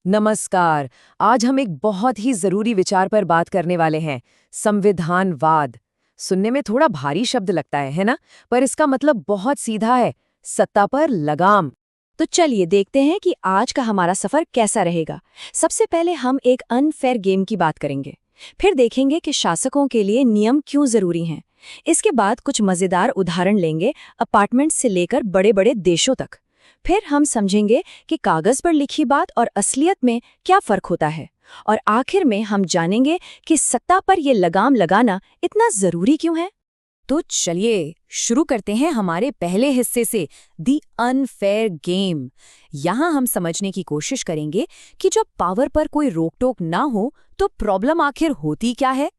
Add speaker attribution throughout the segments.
Speaker 1: नमस्कार। आज हम एक बहुत ही जरूरी विचार पर बात करने वाले हैं, संविधानवाद। सुनने में थोड़ा भारी शब्द लगता है ना? पर इसका मतलब बहुत सीधा है, सत्ता पर लगाम।
Speaker 2: तो चलिए देखते हैं कि आज का हमारा सफर कैसा रहेगा। सबसे पहले हम एक अनफेयर गेम की बात करेंगे। फिर देखेंगे कि शासकों के लिए नियम क्यों जरूरी हैं। इसके बाद कुछ मजेदार उदाहरण लेंगे, अपार्टमेंट से लेकर बड़े बड़े देशों तक। फिर हम समझेंगे कि कागज पर लिखी बात और असलियत में क्या फर्क होता है। और आखिर में हम जानेंगे कि सत्ता पर ये लगाम लगाना इतना जरूरी क्यों है।
Speaker 1: तो चलिए शुरू करते हैं हमारे पहले हिस्से से, दी अनफेयर गेम। यहाँ हम समझने की कोशिश करेंगे कि जब पावर पर कोई रोक-टोक ना हो तो प्रॉब्लम आखिर होती क्या है।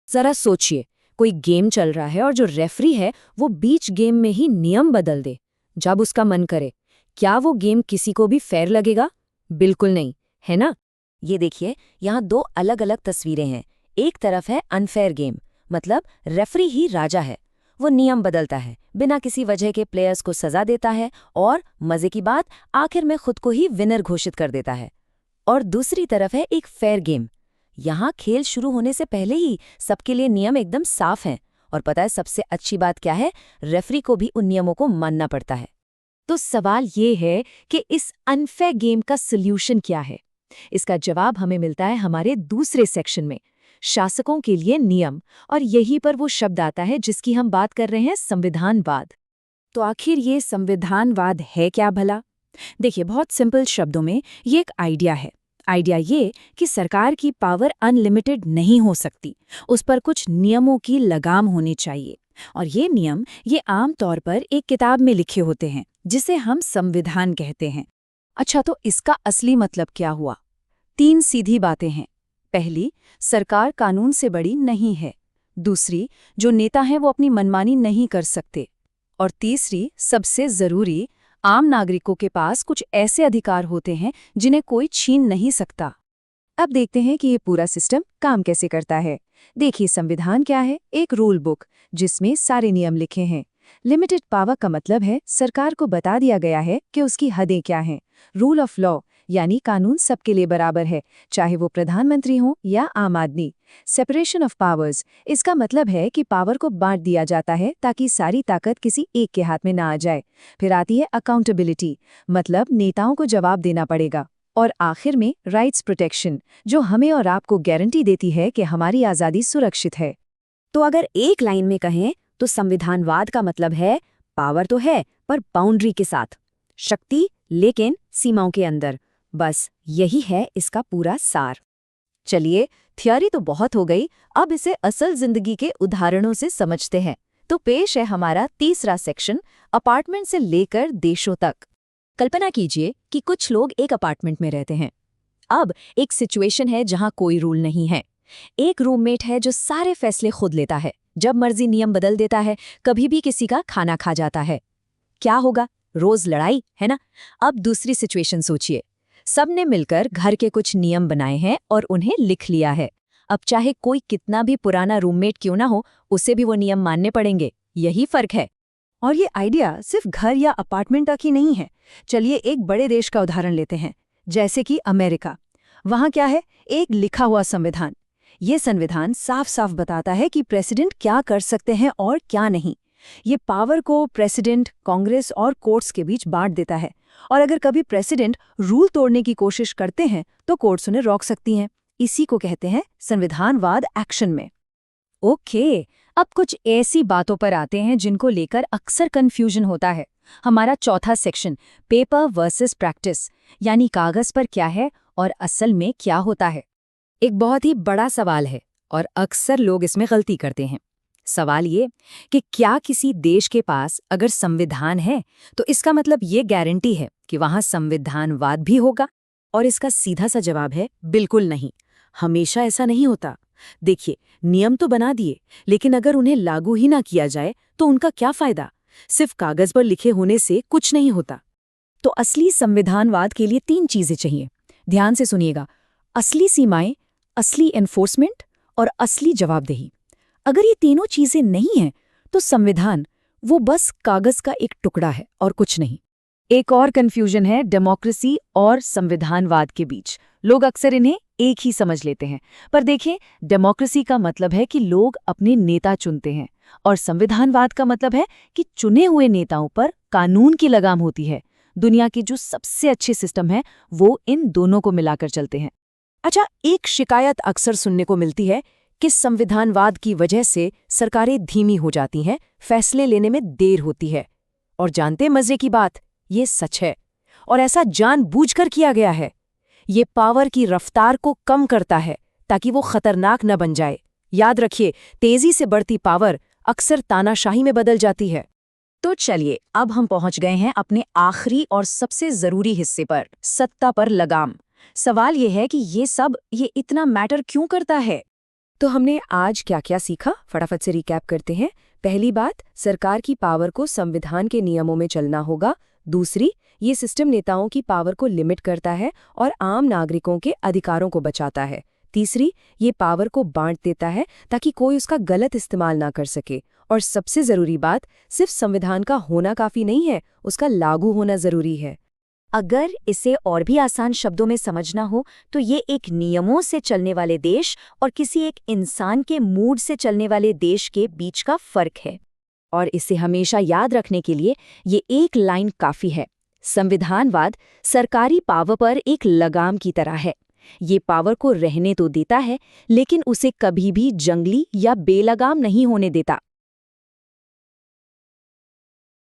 Speaker 1: जरा सोचिए, कोई गेम चल रहा है और जो रेफरी है वो बीच गेम में ही नियम बदल दे जब उसका मन करे। क्या वो गेम किसी को भी फेयर लगेगा? बिल्कुल नहीं, है ना? ये देखिए, यहाँ दो अलग अलग तस्वीरें हैं। एक तरफ है अनफेयर गेम, मतलब रेफरी ही राजा है, वो नियम बदलता है, बिना किसी वजह के प्लेयर्स को सजा देता है और मजे की बात, आखिर में खुद को ही विनर घोषित कर देता है। और दूसरी तरफ है एक फेयर गेम। यहाँ खेल शुरू होने से पहले ही सबके लिए नियम एकदम साफ हैं। और पता है सबसे अच्छी बात क्या है? रेफरी को भी उन नियमों को मानना पड़ता है।
Speaker 2: तो सवाल ये है कि इस अनफेयर गेम का सल्यूशन क्या है। इसका जवाब हमें मिलता है हमारे दूसरे सेक्शन में, शासकों के लिए नियम। और यहीं पर वो शब्द आता है जिसकी हम बात कर रहे हैं, संविधानवाद। तो आखिर ये संविधानवाद है क्या भला? देखिए, बहुत सिंपल शब्दों में ये एक आइडिया है। आइडिया ये कि सरकार की पावर अनलिमिटेड नहीं हो सकती, उस पर कुछ नियमों की लगाम होनी चाहिए। और ये नियम ये आम तौर पर एक किताब में लिखे होते हैं जिसे हम संविधान कहते हैं। अच्छा, तो इसका असली मतलब क्या हुआ? 3 सीधी बातें हैं। पहली, सरकार कानून से बड़ी नहीं है। दूसरी, जो नेता हैं वो अपनी मनमानी नहीं कर सकते। और तीसरी, सबसे जरूरी, आम नागरिकों के पास कुछ ऐसे अधिकार होते हैं जिन्हें कोई छीन नहीं सकता। अब देखते हैं कि ये पूरा सिस्टम काम कैसे करता है। देखिए, संविधान क्या है? एक रूल बुक जिसमें सारे नियम लिखे हैं। लिमिटेड पावर का मतलब है सरकार को बता दिया गया है कि उसकी हदें क्या हैं। रूल ऑफ लॉ यानी कानून सबके लिए बराबर है, चाहे वो प्रधानमंत्री हो या आम आदमी। सेपरेशन ऑफ पावर्स, इसका मतलब है कि पावर को बांट दिया जाता है ताकि सारी ताकत किसी एक के हाथ में ना आ जाए। फिर आती है अकाउंटेबिलिटी, मतलब नेताओं को जवाब देना पड़ेगा। और आखिर में राइट्स प्रोटेक्शन, जो हमें और आपको गारंटी देती है कि हमारी आज़ादी सुरक्षित है।
Speaker 1: तो अगर एक लाइन में कहें तो संविधानवाद का मतलब है पावर तो है पर बाउंड्री के साथ, शक्ति लेकिन सीमाओं के अंदर। बस यही है इसका पूरा सार। चलिए, थियोरी तो बहुत हो गई, अब इसे असल जिंदगी के उदाहरणों से समझते हैं। तो पेश है हमारा तीसरा सेक्शन, अपार्टमेंट से लेकर देशों तक। कल्पना कीजिए कि कुछ लोग एक अपार्टमेंट में रहते हैं। अब एक सिचुएशन है जहां कोई रूल नहीं है। एक रूममेट है जो सारे फैसले खुद लेता है, जब मर्जी नियम बदल देता है, कभी भी किसी का खाना खा जाता है। क्या होगा? रोज लड़ाई, है ना? अब दूसरी सिचुएशन सोचिए। सबने मिलकर घर के कुछ नियम बनाए हैं और उन्हें लिख लिया है। अब चाहे कोई कितना भी पुराना रूममेट क्यों ना हो, उसे भी वो नियम मानने पड़ेंगे। यही फर्क है। और ये आइडिया सिर्फ घर या अपार्टमेंट तक ही नहीं है। चलिए एक बड़े देश का उदाहरण लेते हैं, जैसे कि अमेरिका। वहाँ क्या है? एक लिखा हुआ संविधान। ये संविधान साफ साफ बताता है कि प्रेसिडेंट क्या कर सकते हैं और क्या नहीं। ये पावर को प्रेसिडेंट, कांग्रेस और कोर्ट्स के बीच बांट देता है। और अगर कभी प्रेसिडेंट रूल तोड़ने की कोशिश करते हैं तो कोर्ट्स उन्हें रोक सकती हैं। इसी को कहते हैं संविधानवाद एक्शन में। ओके, अब कुछ ऐसी बातों पर आते हैं जिनको लेकर अक्सर कंफ्यूजन होता है। हमारा चौथा सेक्शन, पेपर वर्सेस प्रैक्टिस, यानी कागज पर क्या है और असल में क्या होता है। एक बहुत ही बड़ा सवाल है और अक्सर लोग इसमें गलती करते हैं। सवाल ये कि क्या किसी देश के पास अगर संविधान है तो इसका मतलब ये गारंटी है कि वहां संविधानवाद भी होगा? और इसका सीधा सा जवाब है बिल्कुल नहीं। हमेशा ऐसा नहीं होता। देखिए, नियम तो बना दिए, लेकिन अगर उन्हें लागू ही ना किया जाए तो उनका क्या फायदा? सिर्फ कागज पर लिखे होने से कुछ नहीं होता। तो असली संविधानवाद के लिए 3 चीजें चाहिए। ध्यान से सुनिएगा, असली सीमाएं, असली एनफोर्समेंट और असली जवाबदेही। अगर ये तीनों चीजें नहीं हैं तो संविधान वो बस कागज का एक टुकड़ा है और कुछ नहीं।
Speaker 2: एक और कंफ्यूजन है डेमोक्रेसी और संविधानवाद के बीच। लोग अक्सर इन्हें एक ही समझ लेते हैं, पर देखें, डेमोक्रेसी का मतलब है कि लोग अपने नेता चुनते हैं और संविधानवाद का मतलब है कि चुने हुए नेताओं पर कानून की लगाम होती है। दुनिया के जो सबसे अच्छे सिस्टम हैं वो इन दोनों को मिलाकर चलते हैं।
Speaker 3: अच्छा, एक शिकायत अक्सर सुनने को मिलती है कि संविधानवाद की वजह से सरकारें धीमी हो जाती हैं, फैसले लेने में देर होती है। और जानते मजे की बात, ये सच है और ऐसा जानबूझकर किया गया है। ये पावर की रफ्तार को कम करता है ताकि वो खतरनाक न बन जाए। याद रखिए, तेजी से बढ़ती पावर अक्सर तानाशाही में बदल जाती है।
Speaker 2: तो चलिए, अब हम पहुंच गए हैं अपने आखिरी और सबसे जरूरी हिस्से पर, सत्ता पर लगाम। सवाल ये है कि ये इतना मैटर क्यों करता है?
Speaker 1: तो हमने आज क्या क्या सीखा, फटाफट से रिकैप करते हैं। पहली बात, सरकार की पावर को संविधान के नियमों में चलना होगा। दूसरी, ये सिस्टम नेताओं की पावर को लिमिट करता है और आम नागरिकों के अधिकारों को बचाता है। तीसरी, ये पावर को बांट देता है ताकि कोई उसका गलत इस्तेमाल ना कर सके। और सबसे जरूरी बात, सिर्फ संविधान का होना काफी नहीं है, उसका लागू होना जरूरी है।
Speaker 2: अगर इसे और भी आसान शब्दों में समझना हो तो ये एक नियमों से चलने वाले देश और किसी एक इंसान के मूड से चलने वाले देश के बीच का फर्क है। और इसे हमेशा याद रखने के लिए ये एक लाइन काफी है। संविधानवाद सरकारी पावर पर एक लगाम की तरह है। ये पावर को रहने तो देता है, लेकिन उसे कभी भी जंगली या बेलगाम नहीं होने देता।